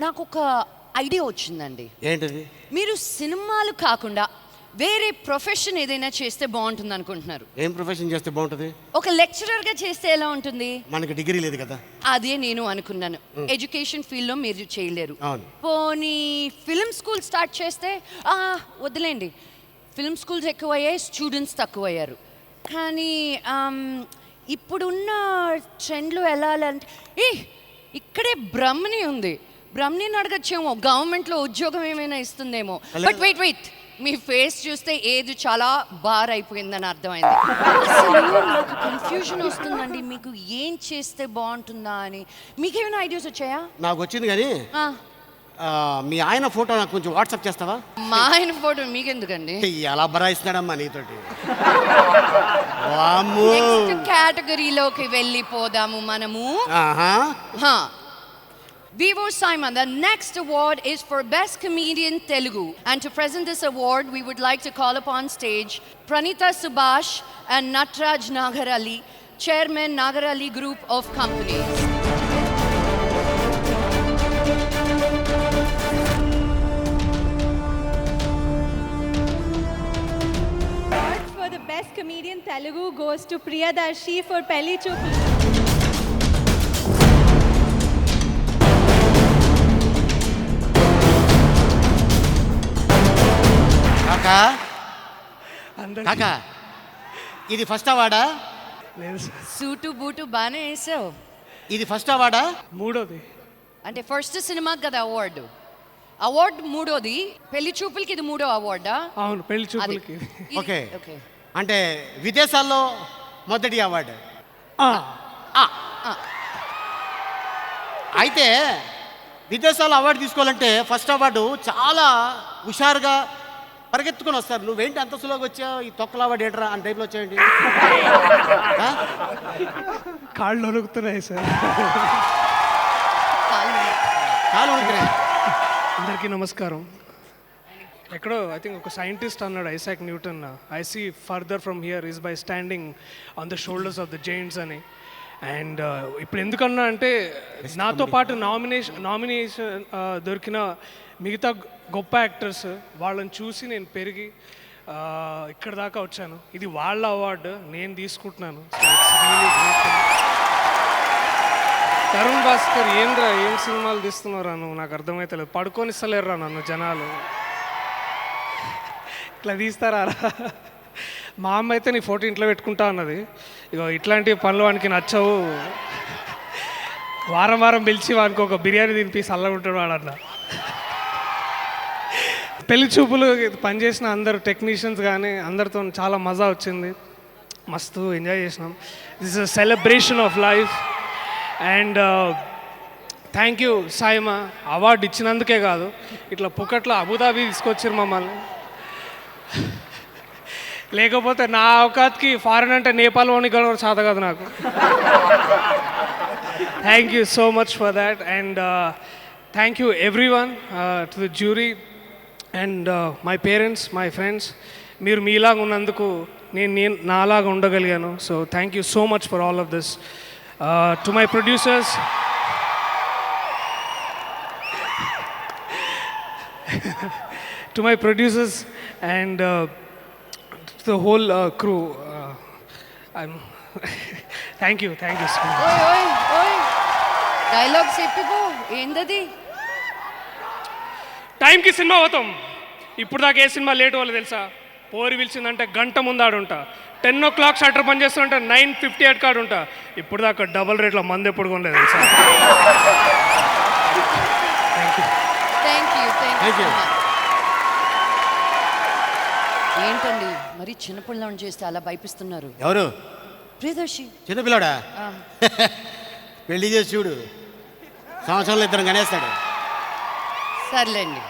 నాకు ఒక ఐడియా వచ్చిందండి. ఏంటది? మీరు సినిమాలు కాకుండా వేరే ప్రొఫెషన్ ఏదైనా చేస్తే బాగుంటుంది అనుకుంటున్నారు. ఏం ప్రొఫెషన్ చేస్తే బాగుంటుంది? ఒక లెక్చరర్గా చేస్తే ఎలా ఉంటుంది? మనకి డిగ్రీ లేదు కదా. అదే నేను అనుకున్నాను. ఎడ్యుకేషన్ ఫీల్డ్లో మీరు చేయలేరు. అవును. పోనీ ఫిల్మ్ స్కూల్ స్టార్ట్ చేస్తే వదిలేండి, ఫిల్మ్ స్కూల్స్ ఎక్కువయ్యాయి, స్టూడెంట్స్ తక్కువయ్యారు. కానీ ఇప్పుడున్న ట్రెండ్లో ఎలా అంటే ఇక్కడే బ్రహ్మని ఉంది, బ్రహ్మని అడగచ్చేమో, గవర్నమెంట్లో ఉద్యోగం ఏమైనా ఇస్తుందేమో. బట్ వెయిట్, మీ ఫేస్ చూస్తే ఏది చాలా బార్ అయిపోయిందని అర్థమైంది. అసలు నాకు కన్ఫ్యూజన్ వస్తుందండి, మీకు ఏం చేస్తే బాగుంటుందా అని. మీకేమైనా ఐడియాస్ వచ్చాయా? నాకు వచ్చింది కానీ మీ ఆయన ఫోటో నాకు కొంచెం వాట్సాప్ చేస్తావా? మా ఆయన ఫోటో మీకెందుకండి? ఎలా బరాయిస్తున్నాడమ్మా నీతోటి. కేటగిరీలోకి వెళ్ళిపోదాము మనము. Vivo Simon, the next award is for Best Comedian Telugu. And to present this award, we would like to call upon stage Pranita Subhash and Natraj Nagarali, Chairman Nagarali Group of Companies. Award for the Best Comedian Telugu goes to Priyadarshi for Pelli Choopu. కాకా, ఇది first అవార్డా? Suit boot బాగానే వేసావు. ఇది first అవార్డా? మూడోది. అంటే first సినిమాకి కదా award మూడోది, పెళ్లి చూపులకి ఇది మూడో అవార్డా? అవును, పెళ్లి చూపులకి. ఓకే, అంటే విదేశాల్లో మొదటి అవార్డు. అయితే విదేశాల్లో అవార్డు తీసుకోవాలంటే ఫస్ట్ అవార్డు చాలా హుషారుగా పరిగెత్తుకొని వస్తారు. నువ్వేంటి అంత సులువుగా వచ్చావు, ఈ తొక్కల అవార్డు ఏంట్రా అని టైప్లో వచ్చాయండి. కాళ్ళు ఒలుగుతున్నాయి సార్. కాళ్ళు ఒలుగుతున్నాయి. అందరికీ నమస్కారం. ఎక్కడో ఐ థింక్ ఒక సైంటిస్ట్ అన్నాడు, Isaac Newton, I see further from here is by standing on the shoulders of the giants అని. అండ్ ఇప్పుడు ఎందుకన్నా అంటే నాతో పాటు నామినేషన్ దొరికిన మిగతా గొప్ప యాక్టర్స్, వాళ్ళని చూసి నేను పెరిగి ఇక్కడ దాకా వచ్చాను. ఇది వాళ్ళ అవార్డు, నేను తీసుకుంటున్నాను. తరుణ్ భాస్కర్, ఏం సినిమాలు తీస్తున్నారా నువ్వు, నాకు అర్థమైతలేదు. పడుకొని ఇస్తలేరురా నన్ను జనాలు, ఇట్లా తీస్తారా? మా అమ్మ అయితే నీ ఫోటో ఇంట్లో పెట్టుకుంటా అన్నది. ఇగో ఇట్లాంటి పనులు వానికి నచ్చవు, వారం వారం పిలిచి వానికి ఒక బిర్యానీ తినిపి చల్లగుంటాడు వాడన్న. పెళ్లి చూపులు పనిచేసిన అందరు టెక్నీషియన్స్ కానీ అందరితో చాలా మజా వచ్చింది, మస్తు ఎంజాయ్ చేసినాం. This is a celebration of life. And thank you సాయిమా, అవార్డు ఇచ్చినందుకే కాదు, ఇట్లా పుకట్లో అబుదాబి తీసుకొచ్చారు మమ్మల్ని. లేకపోతే నా అవకాత్కి ఫారెన్ అంటే నేపాల్ ఓని కూడా చేత కాదు నాకు. Thank you so much for that. And thank you everyone, to the jury and my parents, my friends. మీరు మీలాగా ఉన్నందుకు నేను నాలాగా ఉండగలిగాను. So thank you so much for all of this. To my producers, and the whole crew, thank you so much. ఓయ్ dialogue చెప్పిపో, ఏందది? టైంకి సినిమా పోతాం. ఇప్పుడు దాకా ఏ సినిమా లేట్ వాళ్ళు తెలుసా? పోరి పిలిచిందంటే గంట ముందు ఆడుంటా, 10 o'clock షట్టర్ పని చేస్తుంటే 9:58 కాడు ఉంటా. ఇప్పుడు దాకా డబల్ రేట్లో మంది ఎప్పుడు కొనలేదు తెలుసా? Thank you. ఏంటండి మరి చిన్నపిల్లని చేస్తే అలా భయపిస్తున్నారు? ఎవరు? ప్రియదర్శి. చిన్నపిల్లాడా? పెళ్లి చేసి చూడు, సంవత్సరంలో ఇద్దరు గణేస్తాడు. సర్లేండి.